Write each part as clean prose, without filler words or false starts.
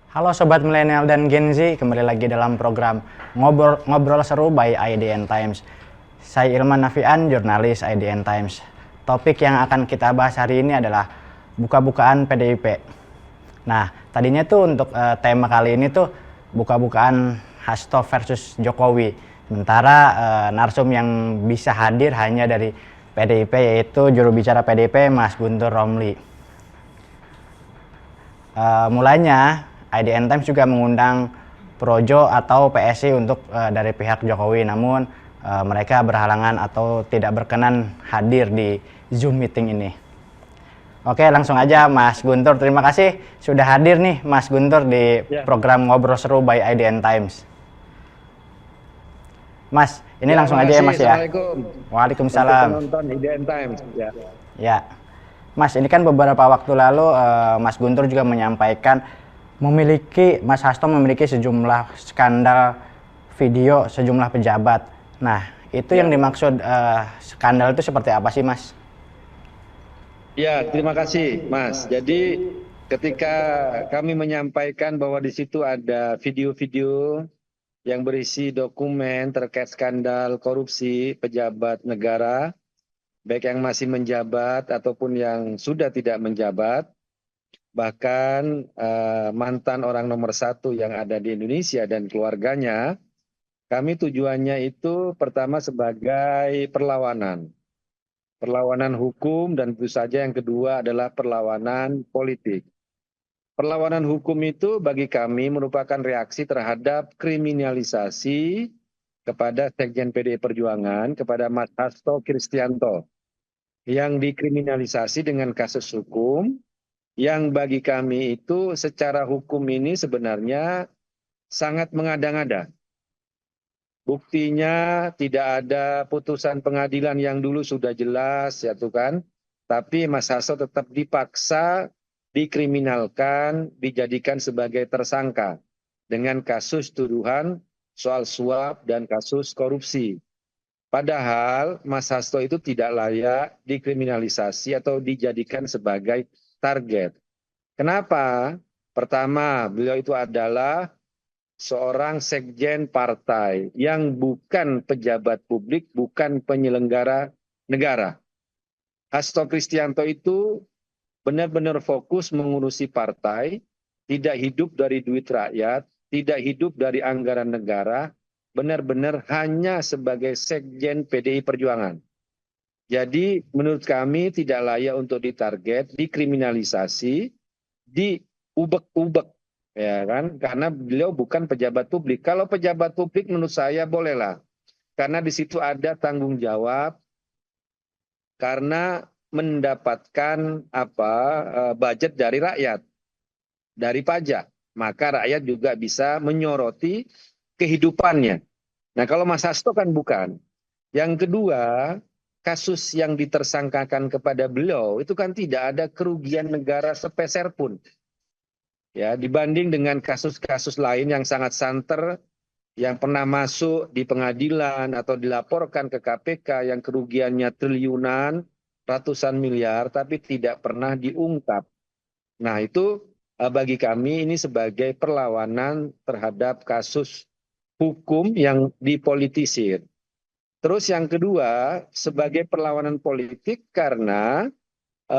Halo Sobat Milenial dan Gen Z, kembali lagi dalam program Ngobrol Seru by IDN Times. Saya Ilman Nafian, jurnalis IDN Times. Topik yang akan kita bahas hari ini adalah buka-bukaan PDIP. Nah, tadinya tuh untuk tema kali ini tuh buka-bukaan Hasto versus Jokowi. Sementara narsum yang bisa hadir hanya dari PDIP, yaitu juru bicara PDIP Mas Guntur Romli. Mulanya IDN Times juga mengundang Projo atau PSI untuk dari pihak Jokowi, namun mereka berhalangan atau tidak berkenan hadir di Zoom meeting ini. Oke, langsung aja Mas Guntur, terima kasih sudah hadir nih Mas Guntur di program Ngobrol Seru by IDN Times. Mas, ini langsung aja ya Mas ya. Assalamualaikum. Waalaikumsalam. Penonton IDN Times Ya. Mas, ini kan beberapa waktu lalu Mas Guntur juga menyampaikan Mas Hasto memiliki sejumlah skandal video sejumlah pejabat. Nah, itu yang dimaksud skandal itu seperti apa sih, Mas? Ya, terima kasih, Mas. Jadi ketika kami menyampaikan bahwa di situ ada video-video yang berisi dokumen terkait skandal korupsi pejabat negara, baik yang masih menjabat ataupun yang sudah tidak menjabat, bahkan mantan orang nomor 1 yang ada di Indonesia dan keluarganya, kami tujuannya itu pertama sebagai perlawanan hukum, dan tentu saja yang kedua adalah perlawanan politik. Perlawanan hukum itu bagi kami merupakan reaksi terhadap kriminalisasi kepada Sekjen PDI Perjuangan, kepada Mas Hasto Kristianto, yang dikriminalisasi dengan kasus hukum, yang bagi kami itu secara hukum ini sebenarnya sangat mengada-ngada. Buktinya tidak ada putusan pengadilan yang dulu sudah jelas, ya tuh kan. Tapi Mas Hasto tetap dipaksa, dikriminalkan, dijadikan sebagai tersangka dengan kasus tuduhan soal suap dan kasus korupsi. Padahal Mas Hasto itu tidak layak dikriminalisasi atau dijadikan sebagai target. Kenapa? Pertama, beliau itu adalah seorang sekjen partai yang bukan pejabat publik, bukan penyelenggara negara. Hasto Kristianto itu benar-benar fokus mengurusi partai, tidak hidup dari duit rakyat, tidak hidup dari anggaran negara, benar-benar hanya sebagai sekjen PDI Perjuangan. Jadi menurut kami tidak layak untuk ditarget, dikriminalisasi, diubek-ubek, ya kan? Karena beliau bukan pejabat publik. Kalau pejabat publik menurut saya bolehlah, karena di situ ada tanggung jawab, karena mendapatkan budget dari rakyat, dari pajak, maka rakyat juga bisa menyoroti kehidupannya. Nah, kalau Mas Hasto kan bukan. Yang kedua, kasus yang ditersangkakan kepada beliau itu kan tidak ada kerugian negara sepeser pun. Ya, dibanding dengan kasus-kasus lain yang sangat santer, yang pernah masuk di pengadilan atau dilaporkan ke KPK yang kerugiannya triliunan, ratusan miliar, tapi tidak pernah diungkap. Nah, itu bagi kami ini sebagai perlawanan terhadap kasus hukum yang dipolitisir. Terus yang kedua, sebagai perlawanan politik karena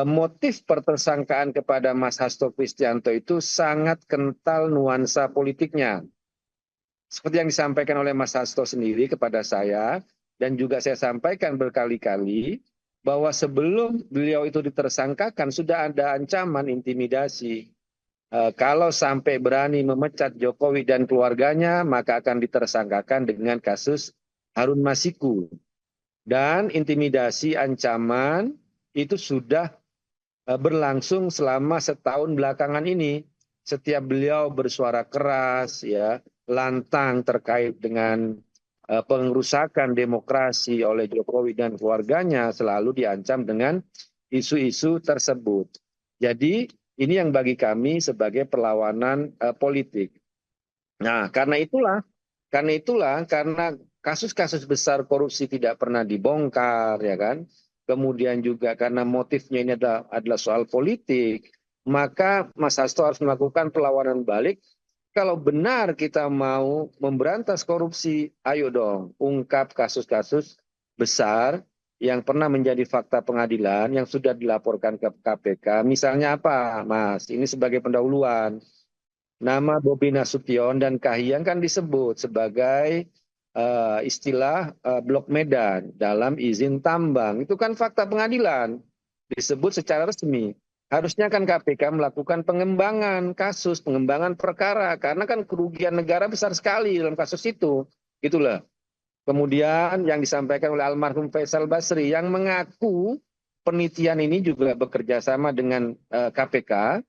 motif pertersangkaan kepada Mas Hasto Kristianto itu sangat kental nuansa politiknya. Seperti yang disampaikan oleh Mas Hasto sendiri kepada saya, dan juga saya sampaikan berkali-kali, bahwa sebelum beliau itu ditersangkakan sudah ada ancaman intimidasi. Kalau sampai berani memecat Jokowi dan keluarganya, maka akan ditersangkakan dengan kasus Harun Masiku. Dan intimidasi, ancaman itu sudah berlangsung selama setahun belakangan ini. Setiap beliau bersuara keras, ya, lantang terkait dengan pengerusakan demokrasi oleh Jokowi dan keluarganya, selalu diancam dengan isu-isu tersebut. Jadi ini yang bagi kami sebagai perlawanan politik. Nah, karena kasus-kasus besar korupsi tidak pernah dibongkar, ya kan? Kemudian juga karena motifnya ini adalah soal politik, maka Mas Hasto harus melakukan perlawanan balik kalau benar kita mau memberantas korupsi, ayo dong ungkap kasus-kasus besar yang pernah menjadi fakta pengadilan yang sudah dilaporkan ke KPK. Misalnya apa, Mas? Ini sebagai pendahuluan. Nama Bobi Nasution dan Kahiyang kan disebut sebagai istilah blok Medan dalam izin tambang. Itu kan fakta pengadilan. Disebut secara resmi. Harusnya kan KPK melakukan pengembangan kasus, pengembangan perkara. Karena kan kerugian negara besar sekali dalam kasus itu. Itulah. Kemudian yang disampaikan oleh almarhum Faisal Basri yang mengaku penelitian ini juga bekerja sama dengan KPK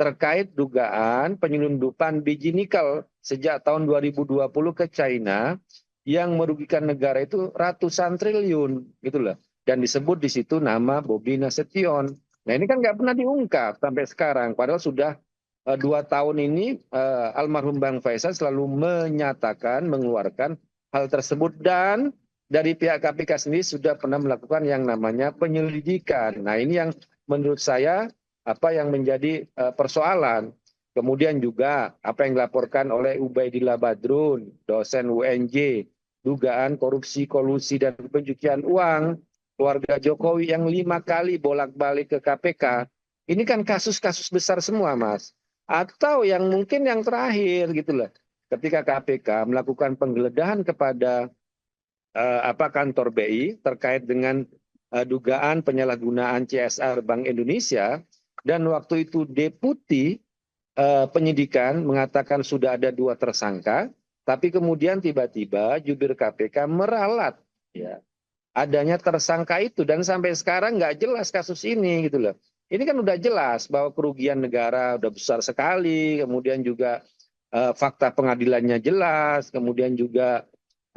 terkait dugaan penyelundupan biji nikel sejak tahun 2020 ke China yang merugikan negara itu ratusan triliun gitu loh. Dan disebut di situ nama Bobi Nasution. Nah ini kan nggak pernah diungkap sampai sekarang. Padahal sudah 2 tahun ini almarhum Bang Faisal selalu menyatakan, mengeluarkan hal tersebut dan dari pihak KPK sendiri sudah pernah melakukan yang namanya penyelidikan. Nah ini yang menurut saya apa yang menjadi persoalan. Kemudian juga apa yang dilaporkan oleh Ubaidillah Badrun, dosen UNJ, dugaan korupsi, kolusi dan pencucian uang keluarga Jokowi yang 5 kali bolak-balik ke KPK. Ini kan kasus-kasus besar semua, Mas. Atau yang mungkin yang terakhir gitu loh. Ketika KPK melakukan penggeledahan kepada kantor BI terkait dengan dugaan penyalahgunaan CSR Bank Indonesia dan waktu itu deputi penyidikan mengatakan sudah ada 2 tersangka, tapi kemudian tiba-tiba jubir KPK meralat ya adanya tersangka itu dan sampai sekarang nggak jelas kasus ini gitu loh. Ini kan udah jelas bahwa kerugian negara udah besar sekali, kemudian juga fakta pengadilannya jelas, kemudian juga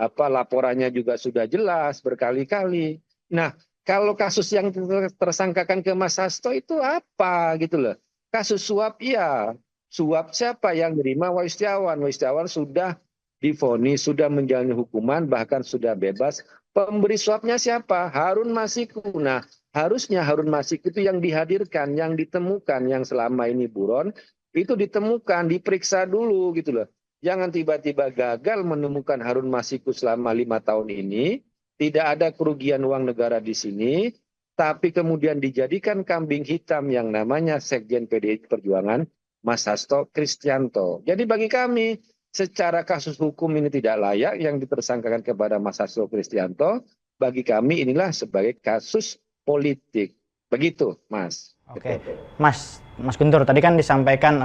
laporannya juga sudah jelas berkali-kali. Nah, kalau kasus yang tersangkakan ke Mas Hasto itu apa gitu loh. Kasus suap iya. Suap siapa yang menerima Wahyu Setiawan? Wahyu Setiawan sudah divonis, sudah menjalani hukuman, bahkan sudah bebas. Pemberi suapnya siapa? Harun Masiku. Nah, harusnya Harun Masiku itu yang dihadirkan, yang ditemukan, yang selama ini buron, itu ditemukan, diperiksa dulu gitu loh. Jangan tiba-tiba gagal menemukan Harun Masiku selama 5 tahun ini, tidak ada kerugian uang negara di sini, tapi kemudian dijadikan kambing hitam yang namanya Sekjen PDI Perjuangan, Mas Hasto Kristianto. Jadi bagi kami, secara kasus hukum ini tidak layak yang ditersangkakan kepada Mas Hasto Kristianto. Bagi kami inilah sebagai kasus politik. Begitu, Mas. Oke, Mas Guntur, tadi kan disampaikan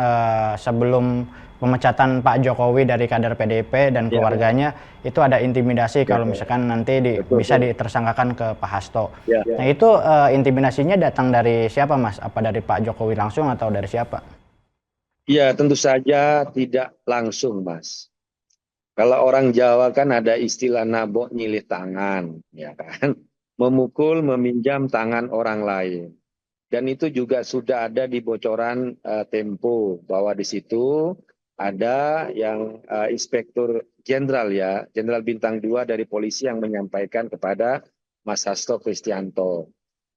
sebelum pemecatan Pak Jokowi dari kader PDIP dan keluarganya itu ada intimidasi kalau misalkan nanti bisa ditersangkakan ke Pak Hasto. Nah itu intimidasinya datang dari siapa, Mas? Apa dari Pak Jokowi langsung atau dari siapa? Ya, tentu saja tidak langsung, Mas. Kalau orang Jawa kan ada istilah nabok nyilih tangan, ya kan? Memukul, meminjam tangan orang lain. Dan itu juga sudah ada di bocoran Tempo bahwa di situ ada yang Inspektur Jenderal ya, Jenderal Bintang 2 dari polisi yang menyampaikan kepada Mas Hasto Kristianto.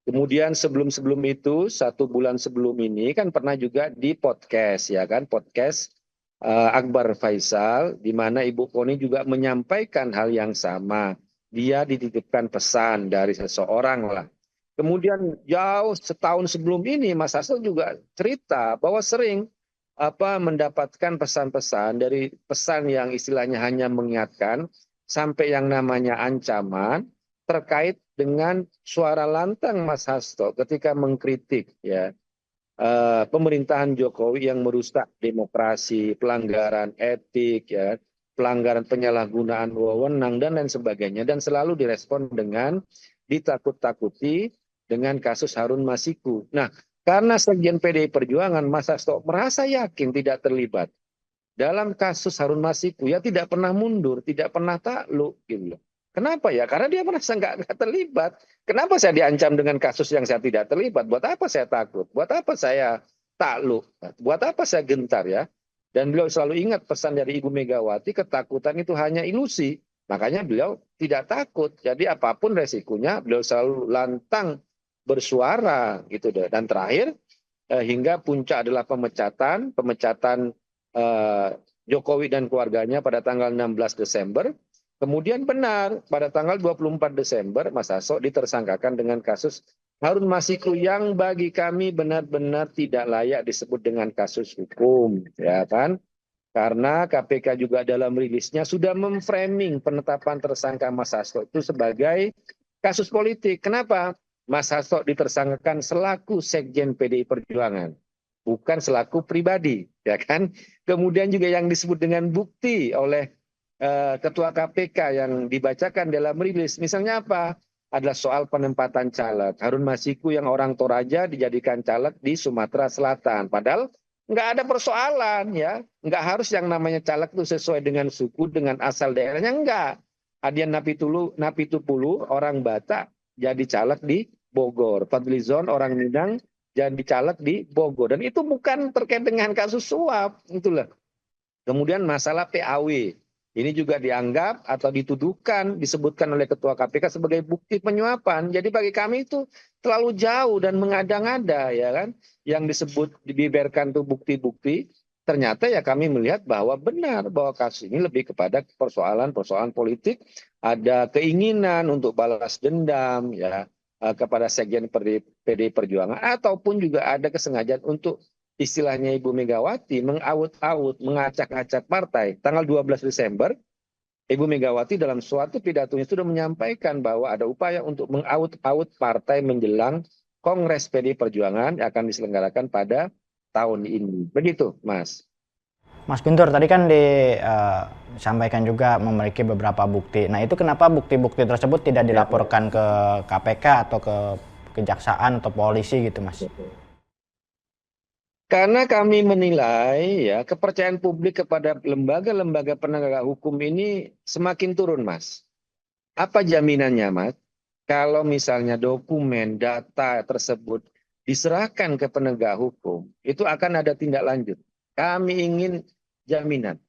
Kemudian sebelum-sebelum itu, 1 bulan sebelum ini kan pernah juga di podcast ya kan, podcast Akbar Faisal, di mana Ibu Koni juga menyampaikan hal yang sama. Dia dititipkan pesan dari seseorang lah. Kemudian jauh setahun sebelum ini Mas Hasto juga cerita bahwa sering mendapatkan pesan-pesan dari pesan yang istilahnya hanya mengingatkan sampai yang namanya ancaman terkait dengan suara lantang Mas Hasto ketika mengkritik ya pemerintahan Jokowi yang merusak demokrasi, pelanggaran etik ya, pelanggaran penyalahgunaan wewenang dan lain sebagainya dan selalu direspon dengan ditakut-takuti dengan kasus Harun Masiku. Nah, karena Sekjen PDI Perjuangan Mas Hasto merasa yakin tidak terlibat dalam kasus Harun Masiku, ya tidak pernah mundur, tidak pernah takluk gitu loh. Kenapa ya? Karena dia merasa nggak terlibat. Kenapa saya diancam dengan kasus yang saya tidak terlibat? Buat apa saya takut? Buat apa saya takluk? Buat apa saya gentar ya? Dan beliau selalu ingat pesan dari Ibu Megawati, ketakutan itu hanya ilusi. Makanya beliau tidak takut. Jadi apapun resikonya, beliau selalu lantang bersuara gitu deh. Dan terakhir hingga puncak adalah pemecatan Jokowi dan keluarganya pada tanggal 16 Desember. Kemudian benar, pada tanggal 24 Desember, Mas Hasto ditersangkakan dengan kasus Harun Masiku yang bagi kami benar-benar tidak layak disebut dengan kasus hukum, ya kan? Karena KPK juga dalam rilisnya sudah memframing penetapan tersangka Mas Hasto itu sebagai kasus politik. Kenapa? Mas Hasto ditersangkakan selaku Sekjen PDI Perjuangan, bukan selaku pribadi, ya kan? Kemudian juga yang disebut dengan bukti oleh Ketua KPK yang dibacakan dalam rilis, misalnya apa? Adalah soal penempatan caleg. Harun Masiku yang orang Toraja dijadikan caleg di Sumatera Selatan. Padahal nggak ada persoalan ya. Nggak harus yang namanya caleg itu sesuai dengan suku, dengan asal daerahnya. Enggak. Adian Napitupulu, orang Batak, jadi caleg di Bogor. Fadlizon, orang Minang, jadi caleg di Bogor. Dan itu bukan terkait dengan kasus suap. Itulah. Kemudian masalah PAW. Ini juga dianggap atau dituduhkan, disebutkan oleh Ketua KPK sebagai bukti penyuapan. Jadi bagi kami itu terlalu jauh dan mengada-ngada, ya kan? Yang disebut dibeberkan tuh bukti-bukti, ternyata ya kami melihat bahwa benar bahwa kasus ini lebih kepada persoalan-persoalan politik, ada keinginan untuk balas dendam, ya kepada Sekjen PDI Perjuangan, ataupun juga ada kesengajaan untuk istilahnya Ibu Megawati mengaut-aut, mengacak-acak partai. Tanggal 12 Desember, Ibu Megawati dalam suatu pidatonya sudah menyampaikan bahwa ada upaya untuk mengaut-aut partai menjelang Kongres PDI Perjuangan yang akan diselenggarakan pada tahun ini. Begitu, Mas. Mas Guntur, tadi kan disampaikan juga memiliki beberapa bukti. Nah, itu kenapa bukti-bukti tersebut tidak dilaporkan ke KPK atau ke kejaksaan atau polisi gitu, Mas? Karena kami menilai ya kepercayaan publik kepada lembaga-lembaga penegak hukum ini semakin turun, Mas. Apa jaminannya, Mas? Kalau misalnya dokumen, data tersebut diserahkan ke penegak hukum, itu akan ada tindak lanjut. Kami ingin jaminan.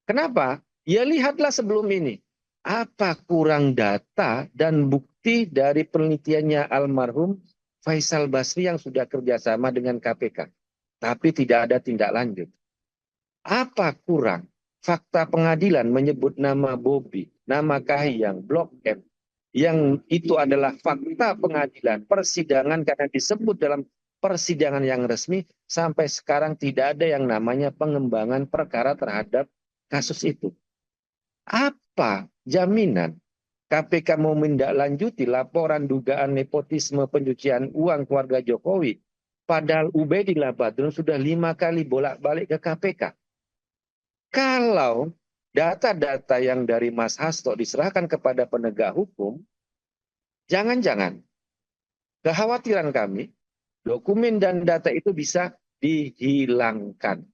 Kenapa? Ya lihatlah sebelum ini. Apa kurang data dan bukti dari penelitiannya almarhum Faisal Basri yang sudah kerjasama dengan KPK. Tapi tidak ada tindak lanjut. Apa kurang? Fakta pengadilan menyebut nama Bobi, nama Kahiyang, Blok M, yang itu adalah fakta pengadilan persidangan karena disebut dalam persidangan yang resmi, sampai sekarang tidak ada yang namanya pengembangan perkara terhadap kasus itu. Apa jaminan KPK mau menindaklanjuti laporan dugaan nepotisme pencucian uang keluarga Jokowi? Padahal Ubaidillah Badrun sudah 5 kali bolak-balik ke KPK. Kalau data-data yang dari Mas Hasto diserahkan kepada penegak hukum, jangan-jangan kekhawatiran kami, dokumen dan data itu bisa dihilangkan.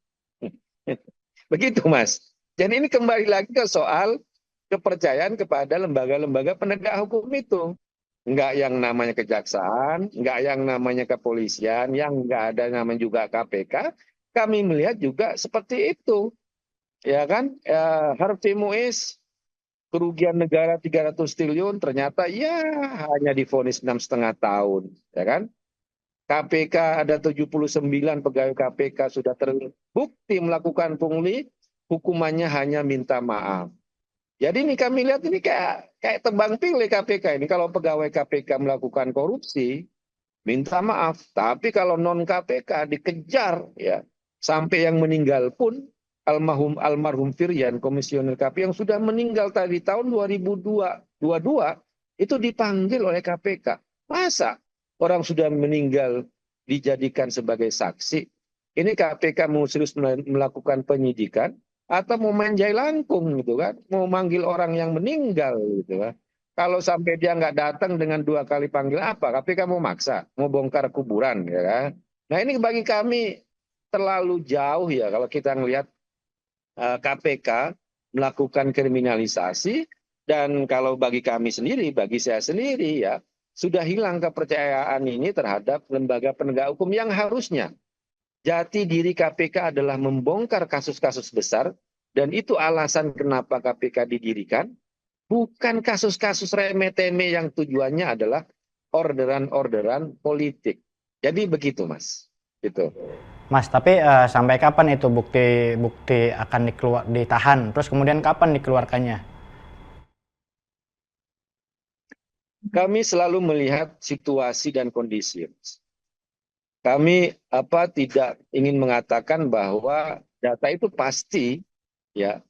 Begitu, Mas. Jadi ini kembali lagi ke soal kepercayaan kepada lembaga-lembaga penegak hukum itu. Enggak yang namanya kejaksaan, enggak yang namanya kepolisian, yang enggak ada namanya juga KPK. Kami melihat juga seperti itu. Ya kan, Harvey Muiz, kerugian negara 300 triliun, ternyata ya hanya divonis 6,5 tahun. Ya kan, KPK ada 79 pegawai KPK sudah terbukti melakukan pungli, hukumannya hanya minta maaf. Jadi ini kami lihat ini kayak tebang pilih KPK ini. Kalau pegawai KPK melakukan korupsi, minta maaf. Tapi kalau non KPK dikejar ya sampai yang meninggal pun almarhum Firyan, komisioner KPK yang sudah meninggal tadi tahun 2022 itu dipanggil oleh KPK. Masa orang sudah meninggal dijadikan sebagai saksi? Ini KPK mau serius melakukan penyidikan atau mau main jai langkung gitu kan, mau manggil orang yang meninggal gitu kan. Kalau sampai dia nggak datang dengan 2 kali panggil apa, KPK mau maksa, mau bongkar kuburan ya kan. Nah ini bagi kami terlalu jauh ya kalau kita ngelihat KPK melakukan kriminalisasi, dan kalau bagi kami sendiri, bagi saya sendiri ya, sudah hilang kepercayaan ini terhadap lembaga penegak hukum yang harusnya jati diri KPK adalah membongkar kasus-kasus besar, dan itu alasan kenapa KPK didirikan, bukan kasus-kasus remeh-temeh yang tujuannya adalah orderan-orderan politik. Jadi begitu, Mas. Gitu. Mas, tapi sampai kapan itu bukti-bukti akan ditahan? Terus kemudian kapan dikeluarkannya? Kami selalu melihat situasi dan kondisi. Kami tidak ingin mengatakan bahwa data itu pasti ya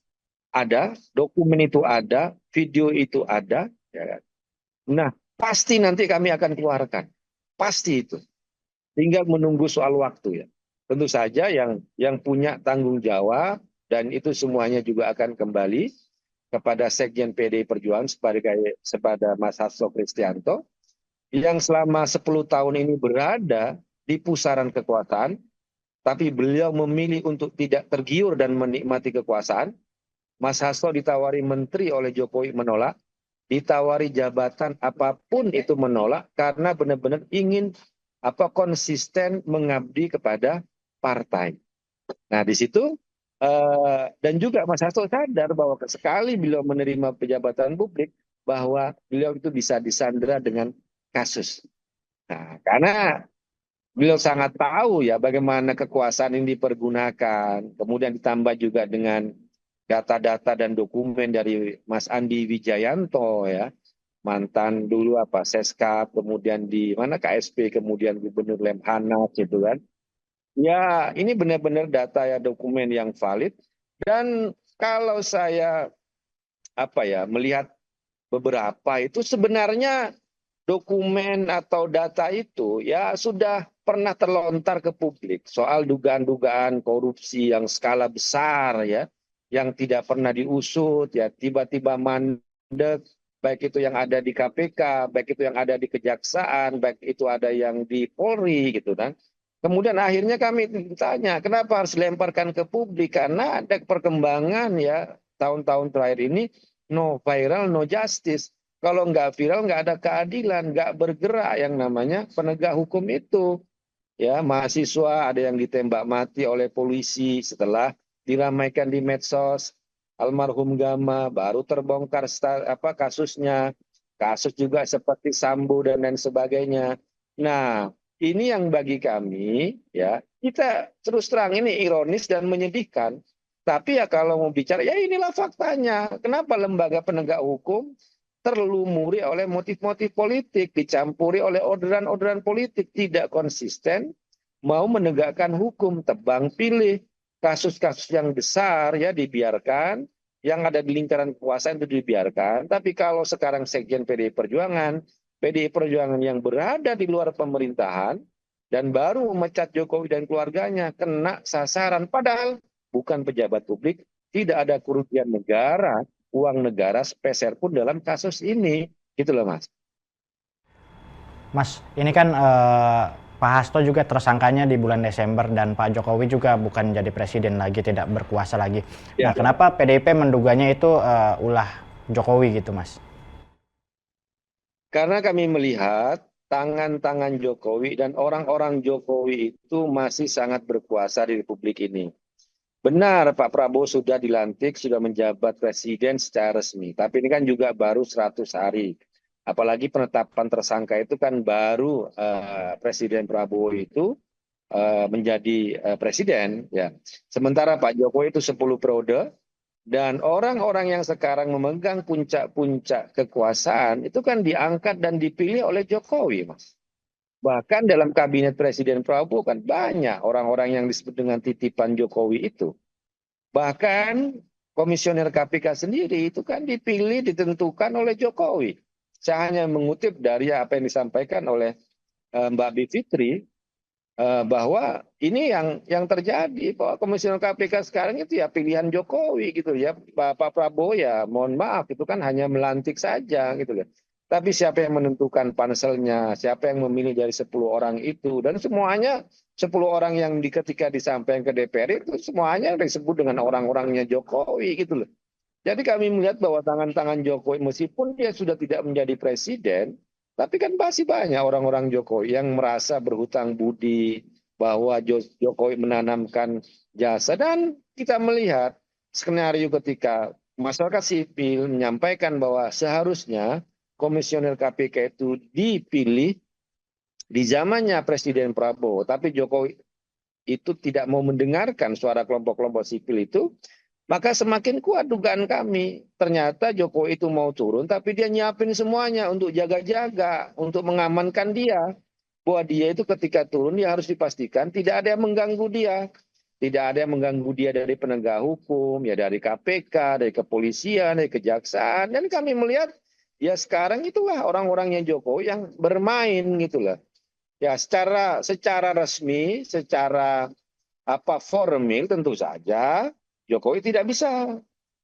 ada, dokumen itu ada, video itu ada, ya kan? Nah, pasti nanti kami akan keluarkan. Pasti itu. Tinggal menunggu soal waktu ya. Tentu saja yang punya tanggung jawab dan itu semuanya juga akan kembali kepada Sekjen PDI Perjuangan kepada Mas Hasto Kristianto yang selama 10 tahun ini berada di pusaran kekuasaan, tapi beliau memilih untuk tidak tergiur dan menikmati kekuasaan. Mas Hasto ditawari menteri oleh Jokowi menolak, ditawari jabatan apapun itu menolak karena benar-benar ingin konsisten mengabdi kepada partai. Nah, di situ dan juga Mas Hasto sadar bahwa sekali beliau menerima pejabatan publik bahwa beliau itu bisa disandera dengan kasus. Nah, karena beliau sangat tahu ya bagaimana kekuasaan ini dipergunakan, kemudian ditambah juga dengan data-data dan dokumen dari Mas Andi Wijayanto ya, mantan dulu Seskap, kemudian di mana KSP, kemudian Gubernur Lemhanas gitu kan. Ya, ini benar-benar data ya dokumen yang valid dan kalau saya melihat beberapa itu sebenarnya dokumen atau data itu ya sudah pernah terlontar ke publik soal dugaan-dugaan korupsi yang skala besar ya, yang tidak pernah diusut ya, tiba-tiba mandek, baik itu yang ada di KPK, baik itu yang ada di Kejaksaan, baik itu ada yang di Polri gitu kan. Kemudian akhirnya kami ditanya, kenapa harus lemparkan ke publik? Karena ada perkembangan ya tahun-tahun terakhir ini, no viral, no justice. Kalau nggak viral, nggak ada keadilan, nggak bergerak yang namanya penegak hukum itu. Ya, mahasiswa ada yang ditembak mati oleh polisi setelah diramaikan di medsos. Almarhum Gama baru terbongkar kasusnya. Kasus juga seperti Sambo dan lain sebagainya. Nah, ini yang bagi kami ya kita terus terang ini ironis dan menyedihkan. Tapi ya kalau mau bicara ya inilah faktanya. Kenapa lembaga penegak hukum terlumuri oleh motif-motif politik, dicampuri oleh orderan-orderan politik, tidak konsisten, mau menegakkan hukum, tebang pilih, kasus-kasus yang besar ya dibiarkan, yang ada di lingkaran kekuasaan itu dibiarkan, tapi kalau sekarang Sekjen PDI Perjuangan yang berada di luar pemerintahan, dan baru memecat Jokowi dan keluarganya, kena sasaran, padahal bukan pejabat publik, tidak ada kerugian negara, uang negara sepeser pun dalam kasus ini, gitu loh Mas. Mas, ini kan Pak Hasto juga tersangkanya di bulan Desember dan Pak Jokowi juga bukan jadi presiden lagi, tidak berkuasa lagi. Ya. Nah, kenapa PDIP menduganya itu ulah Jokowi gitu, Mas? Karena kami melihat tangan-tangan Jokowi dan orang-orang Jokowi itu masih sangat berkuasa di Republik ini. Benar, Pak Prabowo sudah dilantik, sudah menjabat presiden secara resmi. Tapi ini kan juga baru 100 hari. Apalagi penetapan tersangka itu kan baru Presiden Prabowo itu menjadi presiden. Ya. Sementara Pak Jokowi itu 10 periode. Dan orang-orang yang sekarang memegang puncak-puncak kekuasaan itu kan diangkat dan dipilih oleh Jokowi, Mas. Bahkan dalam kabinet Presiden Prabowo kan banyak orang-orang yang disebut dengan titipan Jokowi itu. Bahkan komisioner KPK sendiri itu kan dipilih, ditentukan oleh Jokowi. Saya hanya mengutip dari apa yang disampaikan oleh Mbak Bivitri, bahwa ini yang terjadi, bahwa komisioner KPK sekarang itu ya pilihan Jokowi gitu ya. Pak Prabowo ya mohon maaf itu kan hanya melantik saja gitu ya. Tapi siapa yang menentukan panselnya, siapa yang memilih dari 10 orang itu, dan semuanya 10 orang yang ketika disampaikan ke DPR itu semuanya disebut dengan orang-orangnya Jokowi gitu loh. Jadi kami melihat bahwa tangan-tangan Jokowi meskipun dia sudah tidak menjadi presiden, tapi kan masih banyak orang-orang Jokowi yang merasa berhutang budi bahwa Jokowi menanamkan jasa, dan kita melihat skenario ketika masyarakat sipil menyampaikan bahwa seharusnya komisioner KPK itu dipilih di zamannya Presiden Prabowo, tapi Jokowi itu tidak mau mendengarkan suara kelompok-kelompok sipil itu, maka semakin kuat dugaan kami. Ternyata Jokowi itu mau turun, tapi dia nyiapin semuanya untuk jaga-jaga, untuk mengamankan dia. Bahwa dia itu ketika turun, dia harus dipastikan tidak ada yang mengganggu dia. Tidak ada yang mengganggu dia dari penegak hukum, ya dari KPK, dari kepolisian, dari kejaksaan. Dan kami melihat, ya sekarang itulah orang-orangnya Jokowi yang bermain gitulah. Ya secara resmi, secara formil tentu saja Jokowi tidak bisa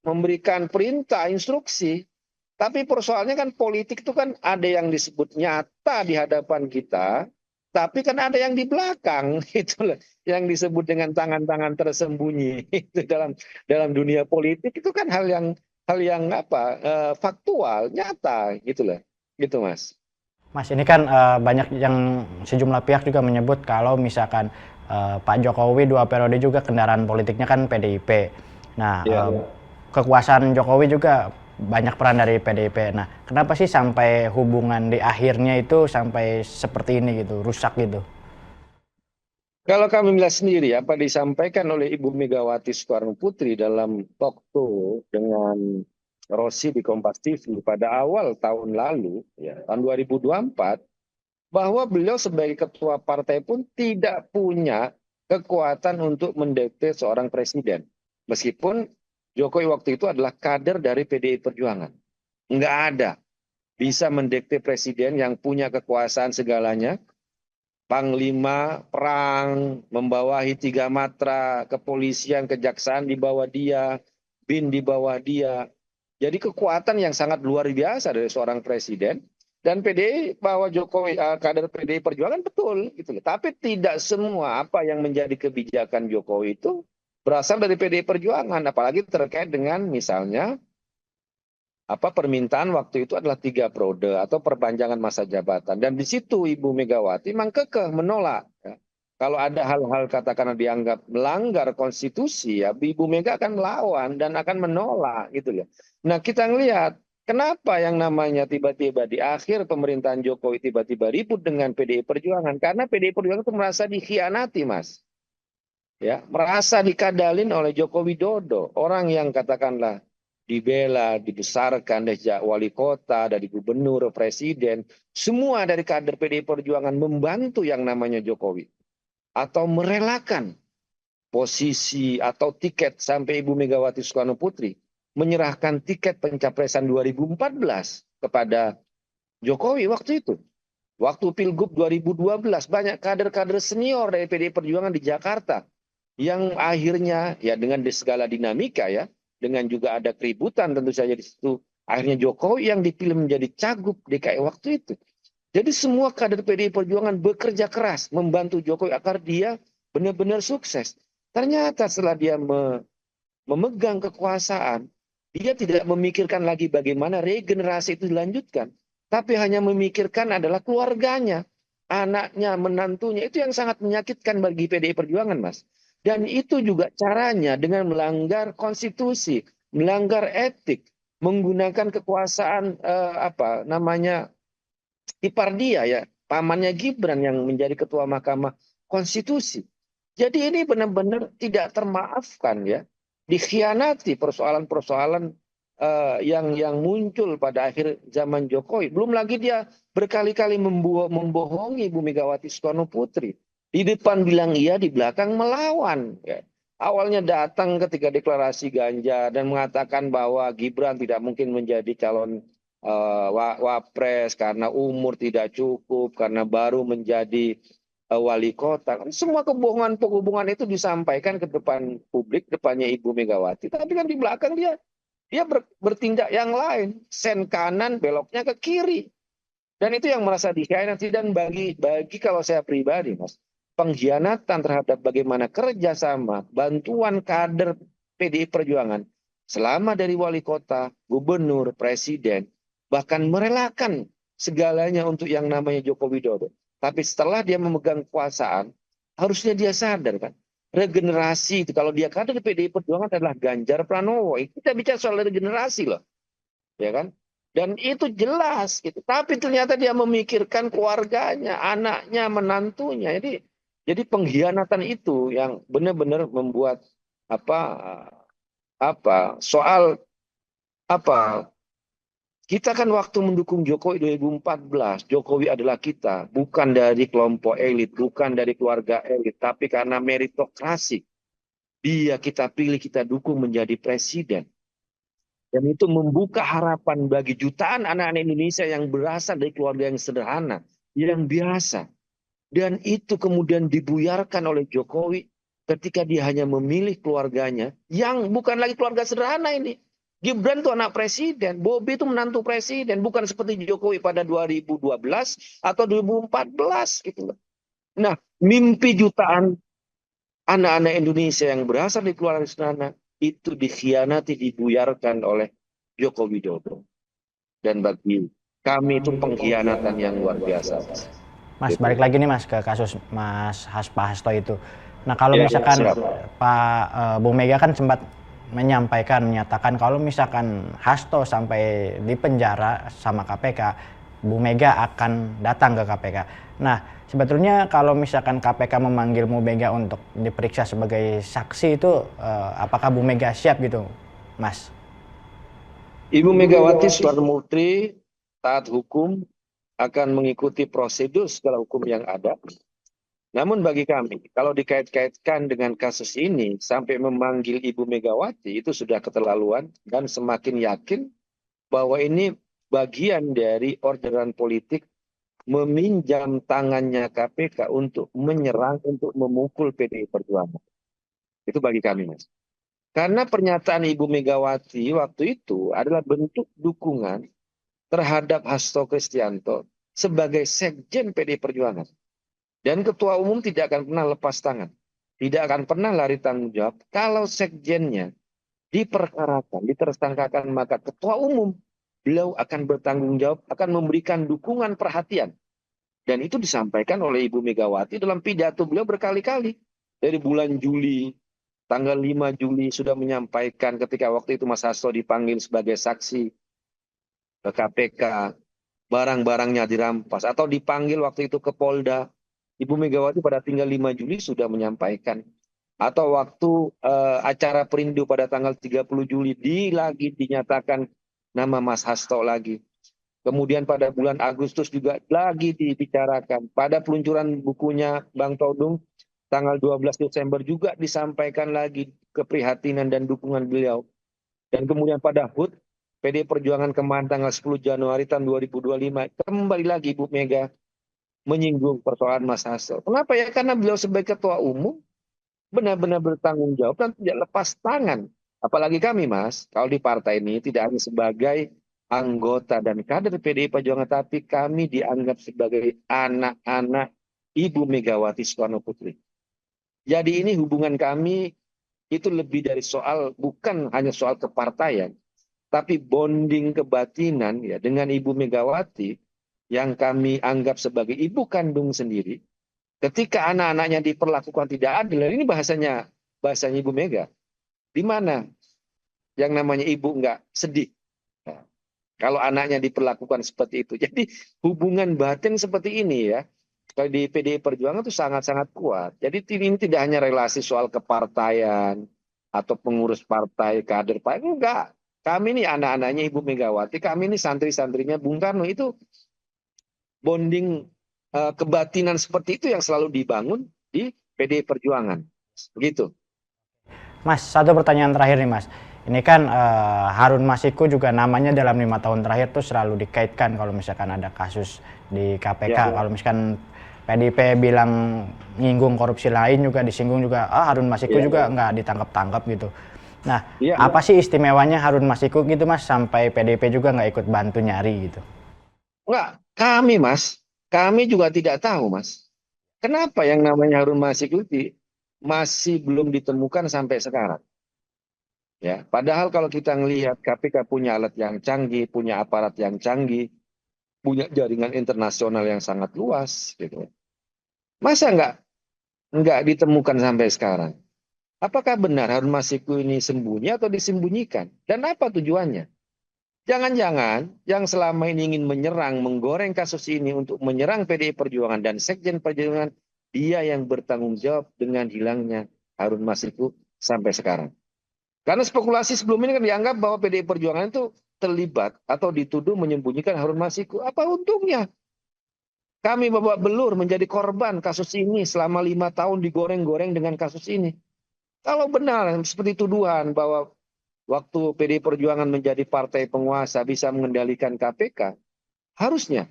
memberikan perintah, instruksi. Tapi persoalannya kan politik itu kan ada yang disebut nyata di hadapan kita, tapi kan ada yang di belakang, itulah yang disebut dengan tangan-tangan tersembunyi. Itu dalam dunia politik itu kan hal yang faktual, nyata, gitulah, gitu Mas. Mas, ini kan banyak yang sejumlah pihak juga menyebut kalau misalkan Pak Jokowi 2 periode juga kendaraan politiknya kan PDIP. Nah, Ya. kekuasaan Jokowi juga banyak peran dari PDIP. Nah, kenapa sih sampai hubungan di akhirnya itu sampai seperti ini gitu, rusak gitu? Kalau kami melihat sendiri apa disampaikan oleh Ibu Megawati Soekarno Putri dalam talk show dengan Rossi di Kompas TV pada awal tahun lalu, ya, tahun 2024, bahwa beliau sebagai ketua partai pun tidak punya kekuatan untuk mendekte seorang presiden. Meskipun Jokowi waktu itu adalah kader dari PDI Perjuangan. Nggak ada bisa mendekte presiden yang punya kekuasaan segalanya, panglima perang, membawahi 3 matra, kepolisian, kejaksaan di bawah dia, BIN di bawah dia. Jadi kekuatan yang sangat luar biasa dari seorang presiden. Dan PDI bahwa Jokowi kader PDI Perjuangan betul gitu loh. Tapi tidak semua apa yang menjadi kebijakan Jokowi itu berasal dari PDI Perjuangan, apalagi terkait dengan misalnya permintaan waktu itu adalah 3 periode atau perpanjangan masa jabatan. Dan di situ Ibu Megawati memang kekeh menolak. Ya. Kalau ada hal-hal katakanlah dianggap melanggar konstitusi, ya Ibu Mega akan melawan dan akan menolak gitu loh. Nah kita ngelihat kenapa yang namanya tiba-tiba di akhir pemerintahan Jokowi tiba-tiba ribut dengan PDI Perjuangan, karena PDI Perjuangan itu merasa dikhianati, Mas. Ya, merasa dikadalin oleh Joko Widodo, orang yang katakanlah dibela, dibesarkan dari wali kota, dari gubernur, presiden, semua dari kader PDI Perjuangan membantu yang namanya Jokowi atau merelakan posisi atau tiket sampai Ibu Megawati Soekarno Putri menyerahkan tiket pencapresan 2014 kepada Jokowi waktu itu. Waktu Pilgub 2012 banyak kader-kader senior dari PDI Perjuangan di Jakarta yang akhirnya ya dengan segala dinamika ya, dengan juga ada keributan tentu saja di situ, akhirnya Jokowi yang dipilih menjadi cagup DKI waktu itu. Jadi semua kader PDI Perjuangan bekerja keras membantu Jokowi agar dia benar-benar sukses. Ternyata setelah dia memegang kekuasaan, dia tidak memikirkan lagi bagaimana regenerasi itu dilanjutkan, tapi hanya memikirkan adalah keluarganya, anaknya, menantunya. Itu yang sangat menyakitkan bagi PDI Perjuangan, Mas. Dan itu juga caranya dengan melanggar konstitusi, melanggar etik, menggunakan kekuasaan ipar dia ya, pamannya Gibran yang menjadi ketua Mahkamah Konstitusi. Jadi ini benar-benar tidak termaafkan ya, dikhianati persoalan-persoalan yang muncul pada akhir zaman Jokowi. Belum lagi dia berkali-kali membohongi Bu Megawati Soekarno Putri. Di depan bilang iya, di belakang melawan. Ya. Awalnya datang ketika deklarasi Ganjar dan mengatakan bahwa Gibran tidak mungkin menjadi calon wapres karena umur tidak cukup, karena baru menjadi wali kota. Semua kebohongan-kebohongan itu disampaikan ke depan publik, depannya Ibu Megawati. Tapi kan di belakang dia bertindak yang lain, sen kanan beloknya ke kiri. Dan itu yang merasa dikhianati. Dan bagi kalau saya pribadi, Mas, pengkhianatan terhadap bagaimana kerjasama, bantuan kader PDI Perjuangan selama dari wali kota, gubernur, presiden, bahkan merelakan segalanya untuk yang namanya Joko Widodo. Tapi setelah dia memegang kekuasaan, harusnya dia sadar kan, regenerasi itu kalau dia kader PDI Perjuangan adalah Ganjar Pranowo. Kita bicara soal regenerasi loh, ya kan? Dan itu jelas gitu. Tapi ternyata dia memikirkan keluarganya, anaknya, menantunya. Jadi Jadi pengkhianatan itu yang benar-benar membuat apa soal apa kita kan waktu mendukung Jokowi 2014, Jokowi adalah kita, bukan dari kelompok elit, bukan dari keluarga elit, tapi karena meritokrasi. Dia kita pilih, kita dukung menjadi presiden. Dan itu membuka harapan bagi jutaan anak-anak Indonesia yang berasal dari keluarga yang sederhana, yang biasa. Dan itu kemudian dibuyarkan oleh Jokowi ketika dia hanya memilih keluarganya yang bukan lagi keluarga sederhana ini. Gibran itu anak presiden, Bobi itu menantu presiden, bukan seperti Jokowi pada 2012 atau 2014 gitu loh. Nah, mimpi jutaan anak-anak Indonesia yang berasal dari keluarga sederhana itu dikhianati, dibuyarkan oleh Joko Widodo. Dan bagi kami itu pengkhianatan yang luar biasa, Mas. Mas, Gitu. balik lagi nih Mas ke kasus Pak Hasto itu. Nah, kalau Ya, misalkan siap. Bu Mega kan sempat menyatakan kalau misalkan Hasto sampai di penjara sama KPK, Bu Mega akan datang ke KPK. Nah, sebetulnya kalau misalkan KPK memanggil Bu Mega untuk diperiksa sebagai saksi itu, apakah Bu Mega siap gitu, Mas? Ibu Megawati Soekarno-Putri taat hukum, akan mengikuti prosedur segala hukum yang ada. Namun bagi kami, kalau dikait-kaitkan dengan kasus ini sampai memanggil Ibu Megawati itu sudah keterlaluan dan semakin yakin bahwa ini bagian dari orderan politik meminjam tangannya KPK untuk menyerang, untuk memukul PDI Perjuangan. Itu bagi kami, Mas. Karena pernyataan Ibu Megawati waktu itu adalah bentuk dukungan terhadap Hasto Kristianto sebagai sekjen PDI Perjuangan. Dan ketua umum tidak akan pernah lepas tangan. Tidak akan pernah lari tanggung jawab. Kalau sekjennya diperkarakan, ditersangkakan, maka ketua umum beliau akan bertanggung jawab, akan memberikan dukungan perhatian. Dan itu disampaikan oleh Ibu Megawati dalam pidato beliau berkali-kali. Dari bulan Juli, tanggal 5 Juli sudah menyampaikan ketika waktu itu Mas Hasto dipanggil sebagai saksi ke KPK, barang-barangnya dirampas. Atau dipanggil waktu itu ke Polda. Ibu Megawati pada tanggal 5 Juli sudah menyampaikan. Atau waktu acara Perindo pada tanggal 30 Juli lagi dinyatakan nama Mas Hasto lagi. Kemudian pada bulan Agustus juga lagi dibicarakan. Pada peluncuran bukunya Bang Todung tanggal 12 Desember juga disampaikan lagi keprihatinan dan dukungan beliau. Dan kemudian pada HUT PD Perjuangan kemarin tanggal 10 Januari tahun 2025 kembali lagi Ibu Mega menyinggung persoalan Mas Hasto. Kenapa ya? Karena beliau sebagai ketua umum benar-benar bertanggung jawab dan tidak lepas tangan. Apalagi kami, Mas, kalau di partai ini tidak hanya sebagai anggota dan kader PDI Perjuangan, tapi kami dianggap sebagai anak-anak Ibu Megawati Soekarno Putri. Jadi ini hubungan kami itu lebih dari soal, bukan hanya soal kepartaian, tapi bonding kebatinan ya dengan Ibu Megawati yang kami anggap sebagai ibu kandung sendiri. Ketika anak-anaknya diperlakukan tidak adil, ini bahasanya Ibu Mega. Di mana yang namanya ibu nggak sedih nah, kalau anaknya diperlakukan seperti itu. Jadi hubungan batin seperti ini ya, kalau di PDI Perjuangan itu sangat-sangat kuat. Jadi ini tidak hanya relasi soal kepartaian atau pengurus partai, kader partai, enggak. Kami ini anak-anaknya Ibu Megawati, kami ini santri-santrinya Bung Karno, itu bonding kebatinan seperti itu yang selalu dibangun di PDI Perjuangan. Begitu. Mas, satu pertanyaan terakhir nih Mas. Ini kan Harun Masiku juga namanya dalam 5 tahun terakhir tuh selalu dikaitkan kalau misalkan ada kasus di KPK. Ya. Kalau misalkan PDIP bilang nyinggung korupsi lain juga disinggung juga, Harun Masiku juga nggak ditangkap-tangkap gitu. Nah, apa sih istimewanya Harun Masiku gitu Mas sampai PDIP juga nggak ikut bantu nyari gitu? Enggak, kami Mas, kami juga tidak tahu Mas. Kenapa yang namanya Harun Masiku masih belum ditemukan sampai sekarang? Ya, padahal kalau kita ngelihat KPK punya alat yang canggih, punya aparat yang canggih, punya jaringan internasional yang sangat luas, gitu. Masa nggak ditemukan sampai sekarang? Apakah benar Harun Masiku ini sembunyi atau disembunyikan? Dan apa tujuannya? Jangan-jangan yang selama ini ingin menyerang, menggoreng kasus ini untuk menyerang PDI Perjuangan dan Sekjen Perjuangan dia yang bertanggung jawab dengan hilangnya Harun Masiku sampai sekarang. Karena spekulasi sebelum ini kan dianggap bahwa PDI Perjuangan itu terlibat atau dituduh menyembunyikan Harun Masiku. Apa untungnya? Kami babak belur menjadi korban kasus ini selama 5 tahun digoreng-goreng dengan kasus ini. Kalau benar seperti tuduhan bahwa waktu PDI Perjuangan menjadi partai penguasa bisa mengendalikan KPK, harusnya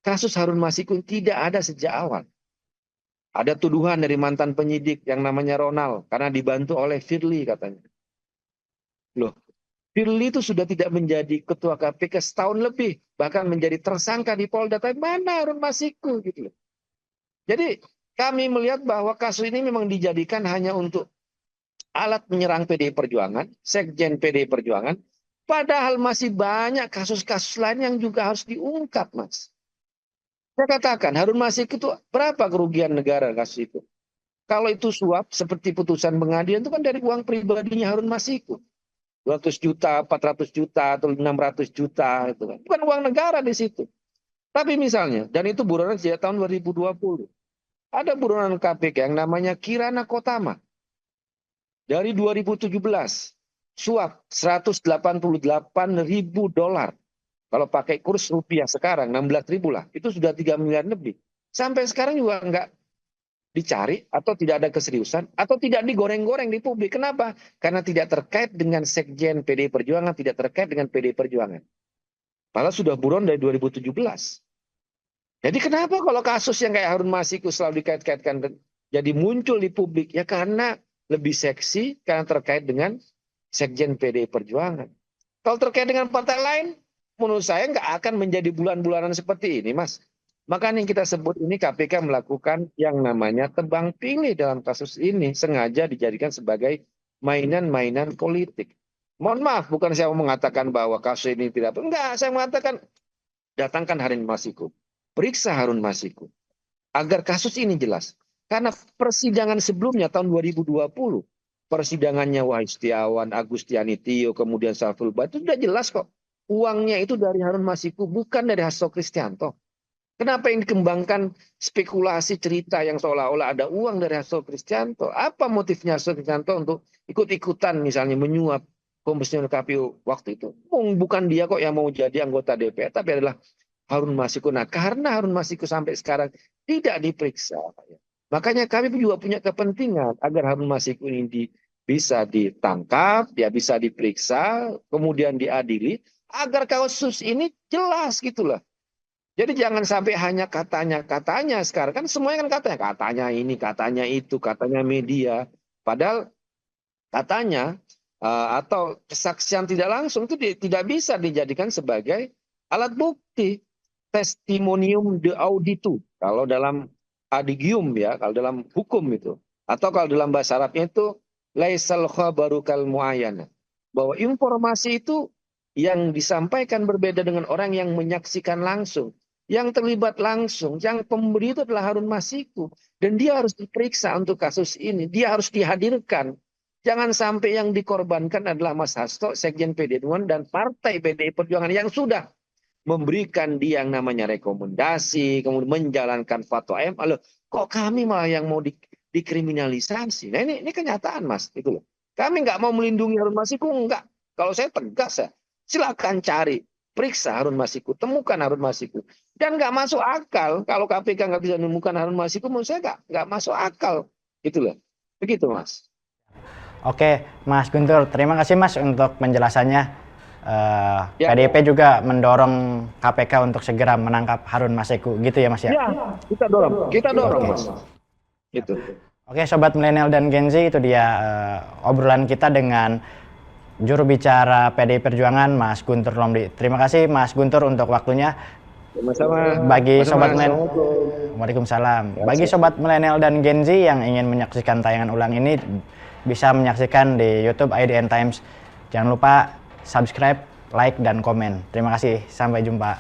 kasus Harun Masiku tidak ada sejak awal. Ada tuduhan dari mantan penyidik yang namanya Ronald karena dibantu oleh Firly katanya. Loh, Firly itu sudah tidak menjadi ketua KPK setahun lebih, bahkan menjadi tersangka di Polda. Tapi mana Harun Masiku gitu loh. Jadi kami melihat bahwa kasus ini memang dijadikan hanya untuk alat menyerang PDI Perjuangan, Sekjen PDI Perjuangan, padahal masih banyak kasus-kasus lain yang juga harus diungkap, Mas. Saya katakan, Harun Masiku itu berapa kerugian negara kasus itu? Kalau itu suap, seperti putusan pengadilan itu kan dari uang pribadinya Harun Masiku. 200 juta, 400 juta, atau 600 juta. Itu kan. Bukan uang negara di situ. Tapi misalnya, dan itu buronan sejak tahun 2020. Ada buronan KPK yang namanya Kirana Kotama. Dari 2017, suap 188.000 dolar. Kalau pakai kurs rupiah sekarang 16.000 lah, itu sudah 3 miliar lebih. Sampai sekarang juga nggak dicari atau tidak ada keseriusan atau tidak digoreng-goreng di publik. Kenapa? Karena tidak terkait dengan Sekjen PDI Perjuangan, tidak terkait dengan PDI Perjuangan. Padahal sudah buron dari 2017. Jadi kenapa kalau kasus yang kayak Harun Masiku selalu dikait-kaitkan jadi muncul di publik? Ya karena lebih seksi, karena terkait dengan Sekjen PDI Perjuangan. Kalau terkait dengan partai lain, menurut saya nggak akan menjadi bulan-bulanan seperti ini, Mas. Makanya yang kita sebut ini KPK melakukan yang namanya tebang pilih dalam kasus ini. Sengaja dijadikan sebagai mainan-mainan politik. Mohon maaf, bukan saya mau mengatakan bahwa kasus ini tidak. Enggak, saya mengatakan datangkan Harun Masiku. Periksa Harun Masiku. Agar kasus ini jelas. Karena persidangan sebelumnya tahun 2020. Persidangannya Wahyu Setiawan, Agustiani Tio, kemudian Saiful Bahri, itu sudah jelas kok. Uangnya itu dari Harun Masiku, bukan dari Hasto Kristianto. Kenapa yang dikembangkan spekulasi cerita yang seolah-olah ada uang dari Hasto Kristianto? Apa motifnya Hasto Kristianto untuk ikut-ikutan misalnya menyuap komisioner KPU waktu itu? Bukan dia kok yang mau jadi anggota DPR, tapi adalah Harun Masiku. Nah, karena Harun Masiku sampai sekarang tidak diperiksa, makanya kami juga punya kepentingan agar Harun Masiku ini bisa ditangkap, dia bisa diperiksa, kemudian diadili, agar kasus ini jelas gitulah. Jadi jangan sampai hanya katanya sekarang kan semuanya kan katanya ini, katanya itu, katanya media. Padahal katanya atau kesaksian tidak langsung itu tidak bisa dijadikan sebagai alat bukti, testimonium de auditu kalau dalam adigium ya, kalau dalam hukum itu, atau kalau dalam bahasa Arabnya itu laisal khabaru kal muayyana, bahwa informasi itu yang disampaikan berbeda dengan orang yang menyaksikan langsung, yang terlibat langsung. Yang pemberi itu adalah Harun Masiku, dan dia harus diperiksa untuk kasus ini, dia harus dihadirkan. Jangan sampai yang dikorbankan adalah Mas Hasto, Sekjen PDI Perjuangan, dan Partai PDI Perjuangan yang sudah memberikan dia yang namanya rekomendasi, kemudian menjalankan fatwa MA. Loh, kok kami malah yang mau dikriminalisasi? Nah ini kenyataan, Mas, itu loh. Kami nggak mau melindungi Harun Masiku, enggak. Kalau saya tegas ya, silakan cari, periksa Harun Masiku, temukan Harun Masiku. Dan nggak masuk akal kalau KPK nggak bisa menemukan Harun Masiku, menurut saya nggak masuk akal, gitu loh. Begitu, Mas. Oke, Mas Guntur, terima kasih Mas untuk penjelasannya. PDIP juga mendorong KPK untuk segera menangkap Harun Masiku, gitu ya Mas ya? Ya, kita dorong Mas. Itu. Oke, Sobat Milenial dan Gen Z, itu dia obrolan kita dengan juru bicara PDI Perjuangan, Mas Guntur Romli. Terima kasih Mas Guntur untuk waktunya. Sama-sama. Bagi Sobat Milenial, Waalaikumsalam. Bagi Sobat Milenial dan Gen Z yang ingin menyaksikan tayangan ulang ini, bisa menyaksikan di YouTube IDN Times. Jangan lupa subscribe, like, dan komen. Terima kasih. Sampai jumpa.